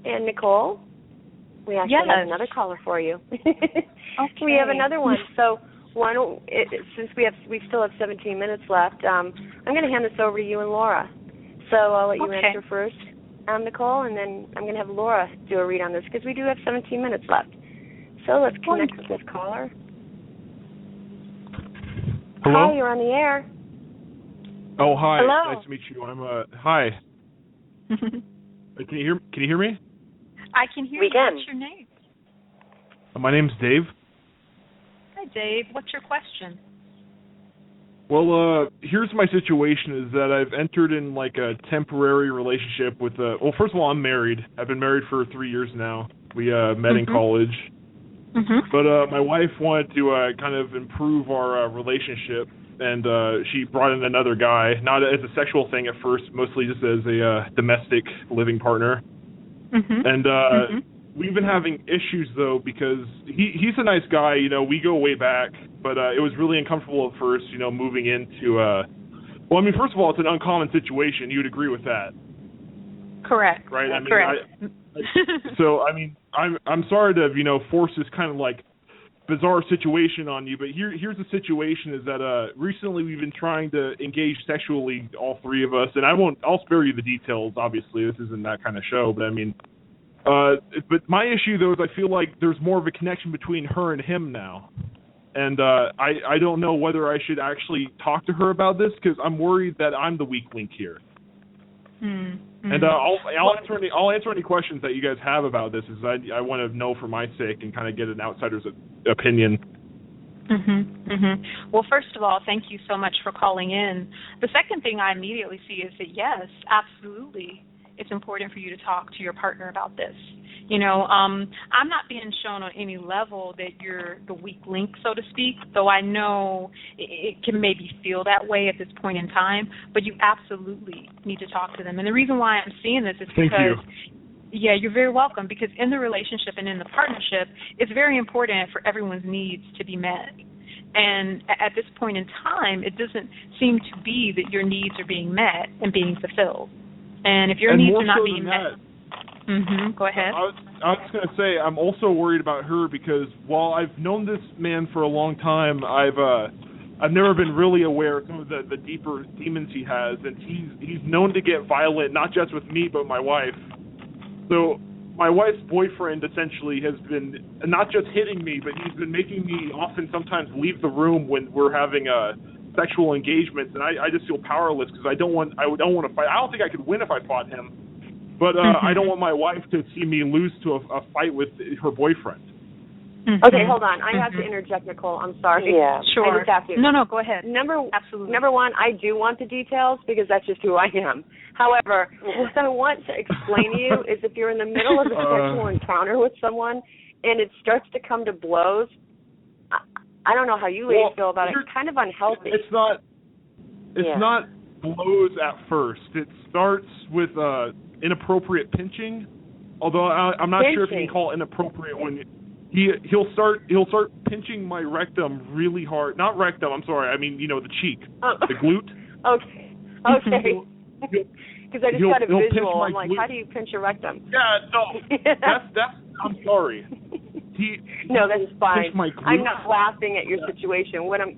And Nicole, we actually have another caller for you. Okay. We have another one. So since we still have 17 minutes left, I'm going to hand this over to you and Laura. So I'll let you answer first, Nicole, and then I'm going to have Laura do a read on this because we do have 17 minutes left. So let's connect with this caller. Hello? Hi, you're on the air. Oh, hi. Hello. Nice to meet you. Hi. Can you hear me? I can hear we you. Can. What's your name? My name's Dave. Hi, Dave. What's your question? Well, here's my situation is that I've entered in like a temporary relationship with well, first of all, I'm married. I've been married for 3 years now. We met in college. But my wife wanted to kind of improve our relationship, and she brought in another guy, not as a sexual thing at first, mostly just as a domestic living partner. And we've been having issues, though, because he's a nice guy. You know, we go way back, but it was really uncomfortable at first, you know, moving into well, I mean, first of all, it's an uncommon situation. You would agree with that? Correct. Right? I mean, correct. So, I mean, I'm sorry to, you know, force this kind of like bizarre situation on you, but here's the situation is that recently we've been trying to engage sexually, all three of us, and I'll spare you the details, obviously. This isn't that kind of show, but I mean, but my issue, though, is I feel like there's more of a connection between her and him now. And I don't know whether I should actually talk to her about this because I'm worried that I'm the weak link here. And I'll answer any questions that you guys have about this. Is I want to know for my sake and kind of get an outsider's opinion. Well, first of all, thank you so much for calling in. The second thing I immediately see is that yes, absolutely, it's important for you to talk to your partner about this. You know, I'm not being shown on any level that you're the weak link, so to speak, though I know it can maybe feel that way at this point in time, but you absolutely need to talk to them. And the reason why I'm seeing this is because, yeah, you're very welcome, because in the relationship and in the partnership, it's very important for everyone's needs to be met. And at this point in time, it doesn't seem to be that your needs are being met and being fulfilled. And if your needs are not being met... Go ahead. I was going to say I'm also worried about her because while I've known this man for a long time, I've never been really aware of some of the deeper demons he has, and he's known to get violent, not just with me but my wife. So my wife's boyfriend essentially has been not just hitting me, but he's been making me often sometimes leave the room when we're having sexual engagements, and I just feel powerless because I don't want to fight. I don't think I could win if I fought him. But I don't want my wife to see me lose to a fight with her boyfriend. Okay, hold on. I have to interject, Nicole. I'm sorry. Yeah, sure. I just have to. No, go ahead. Absolutely. Number one, I do want the details because that's just who I am. However, what I want to explain to you is if you're in the middle of a sexual encounter with someone and it starts to come to blows, I don't know how you ladies feel about it. It's kind of unhealthy. It's not blows at first. It starts with inappropriate pinching, although I'm not sure if you can call it inappropriate when he'll start pinching my rectum really hard. Not rectum, I'm sorry. I mean, you know, the cheek, the glute. Okay. Because I just got a visual. I'm like, how do you pinch your rectum? Yeah, no, that's. I'm sorry. No, that's fine. I'm not laughing at your situation. What I'm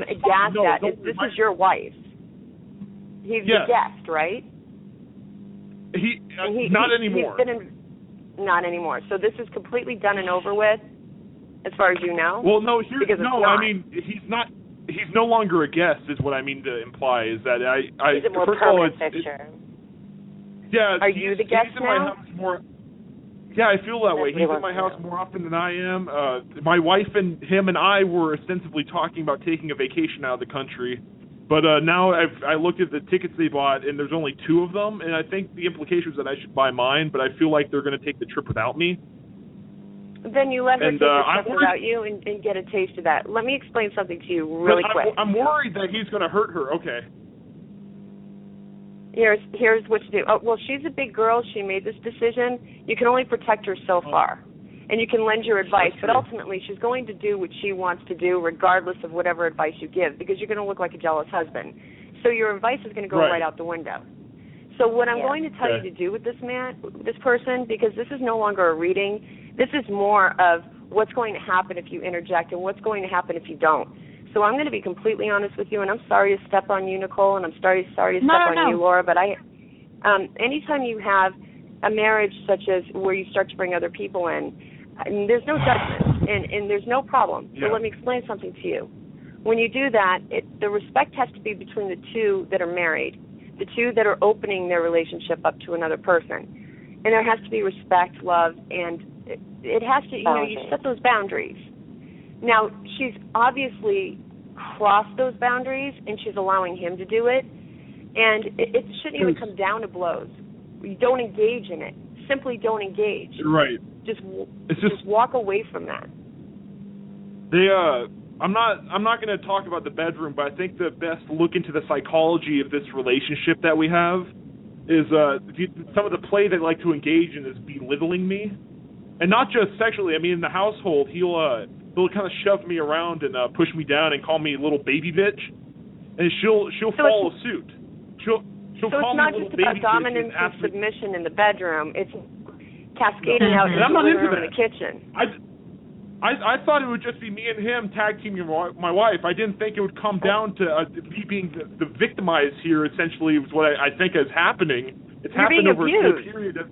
aghast at is this is your wife. He's the guest, right? Not anymore. Not anymore. So this is completely done and over with, as far as you know? Well, no. I mean, he's not. He's no longer a guest, is what I mean to imply. Is that he's a more permanent fixture. Yeah. Are you the guest now? now? My house more. Yeah, I feel that way. He's in my house more often than I am. My wife and him and I were ostensibly talking about taking a vacation out of the country. But now I looked at the tickets they bought, and there's only 2 of them, and I think the implication is that I should buy mine, but I feel like they're going to take the trip without me. Then you let her take the trip without you and get a taste of that. Let me explain something to you really quick. I'm worried that he's going to hurt her. Okay. Here's what to do. Oh, well, she's a big girl. She made this decision. You can only protect her so far. And you can lend your advice, but ultimately she's going to do what she wants to do regardless of whatever advice you give because you're going to look like a jealous husband. So your advice is going to go right out the window. So what I'm going to tell you to do with this person, because this is no longer a reading, this is more of what's going to happen if you interject and what's going to happen if you don't. So I'm going to be completely honest with you, and I'm sorry to step on you, Nicole, and I'm sorry to step on you, Laura, but anytime you have a marriage such as where you start to bring other people in, there's no judgment, and there's no problem. So let me explain something to you. When you do that, the respect has to be between the two that are married, the two that are opening their relationship up to another person. And there has to be respect, love, and it has to, you set those boundaries. Now, she's obviously crossed those boundaries, and she's allowing him to do it, and it shouldn't even come down to blows. You don't engage in it. Simply don't engage. Right. Just walk away from that. I'm not going to talk about the bedroom, but I think the best look into the psychology of this relationship that we have is some of the play they like to engage in is belittling me, and not just sexually. I mean, in the household, he'll kind of shove me around and push me down and call me a little baby bitch, and she'll follow suit. She'll call me a little baby bitch. So it's not just about dominance and submission in the bedroom. It's cascading out in the living room and the kitchen. I thought it would just be me and him tag teaming my wife. I didn't think it would come down to me being the victimized here, essentially, is what I think is happening. It's happened over a period of...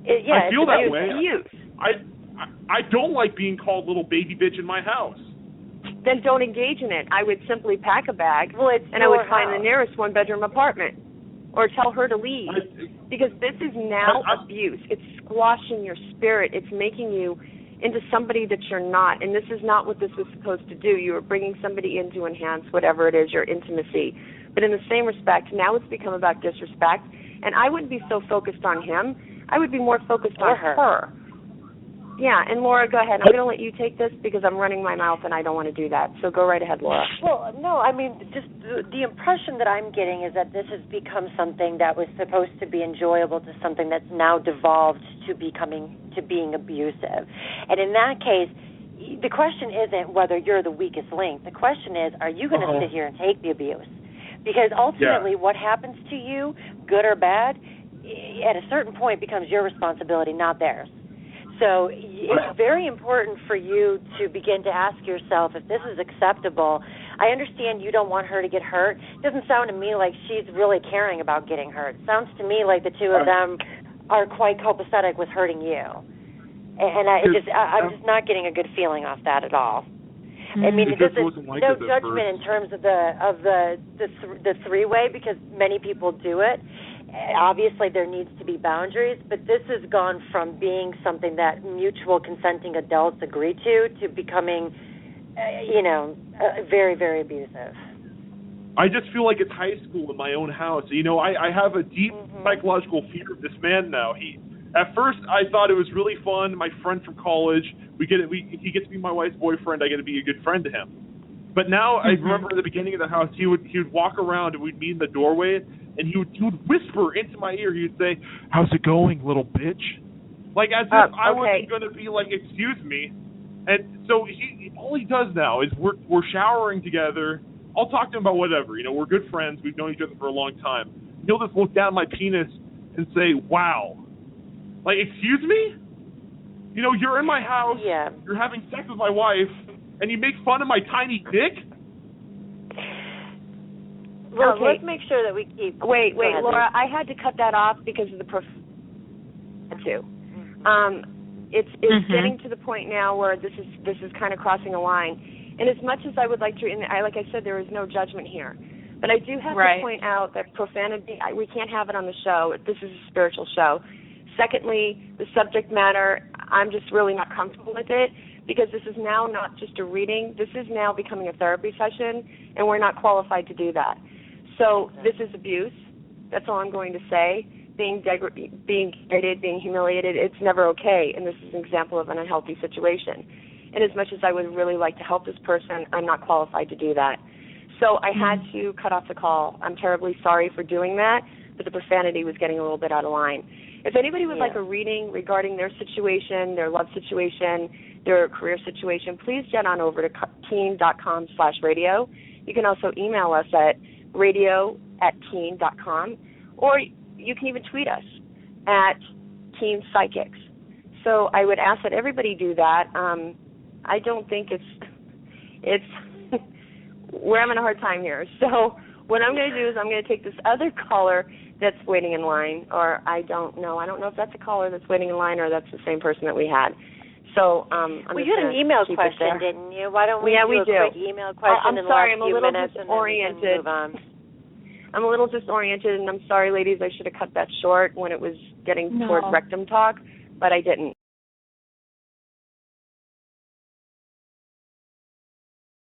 I feel that way. I don't like being called little baby bitch in my house. Then don't engage in it. I would simply pack a bag, and I would find the nearest one-bedroom apartment, or tell her to leave. Because this is now abuse. It's squashing your spirit. It's making you into somebody that you're not, and this is not what this was supposed to do. You were bringing somebody in to enhance whatever it is, your intimacy. But in the same respect, now it's become about disrespect, and I wouldn't be so focused on him. I would be more focused on her. Yeah, and Laura, go ahead. I'm going to let you take this because I'm running my mouth and I don't want to do that. So go right ahead, Laura. Well, no, I mean, just the impression that I'm getting is that this has become something that was supposed to be enjoyable to something that's now devolved to being abusive. And in that case, the question isn't whether you're the weakest link. The question is, are you going to sit here and take the abuse? Because ultimately what happens to you, good or bad, at a certain point becomes your responsibility, not theirs. So it's very important for you to begin to ask yourself if this is acceptable. I understand you don't want her to get hurt. It doesn't sound to me like she's really caring about getting hurt. It sounds to me like the two of them are quite copacetic with hurting you. And I'm just not getting a good feeling off that at all. I mean, this is no judgment in terms of the three-way, because many people do it. Obviously, there needs to be boundaries, but this has gone from being something that mutual consenting adults agree to becoming, very, very abusive. I just feel like it's high school in my own house. I have a deep psychological fear of this man now. At first, I thought it was really fun. My friend from college, he gets to be my wife's boyfriend. I get to be a good friend to him. But now I remember at the beginning of the house, he would walk around and we'd meet in the doorway, and he would whisper into my ear. He would say, "How's it going, little bitch?" Like as if I wasn't going to be like, "Excuse me." And so all he does now is we're showering together. I'll talk to him about whatever. We're good friends. We've known each other for a long time. He'll just look down at my penis and say, "Wow." Like, excuse me? You're in my house. Yeah. You're having sex with my wife, and you make fun of my tiny dick? Well, let's make sure that we keep... Wait, Laura, I had to cut that off because of the It's getting to the point now where this is kind of crossing a line. And as much as I would like to, like I said, there is no judgment here. But I do have to point out that profanity, we can't have it on the show. This is a spiritual show. Secondly, the subject matter, I'm just really not comfortable with it because this is now not just a reading. This is now becoming a therapy session, and we're not qualified to do that. So this is abuse. That's all I'm going to say. Being degraded, being humiliated, it's never okay, and this is an example of an unhealthy situation. And as much as I would really like to help this person, I'm not qualified to do that. So I had to cut off the call. I'm terribly sorry for doing that, but the profanity was getting a little bit out of line. If anybody would like a reading regarding their situation, their love situation, their career situation, please get on over to keen.com/radio. You can also email us at radio@keen.com, or you can even tweet us at Teen Psychics. So I would ask that everybody do that. I don't think it's we're having a hard time here. So what I'm going to do is I'm going to take this other caller that's waiting in line, or I don't know if that's a caller that's waiting in line or that's the same person that we had. So you had an email question, didn't you? Why don't we do a quick email question in the last few minutes and then we can move on? I'm a little disoriented, and I'm sorry, ladies, I should have cut that short when it was getting toward rectum talk, but I didn't.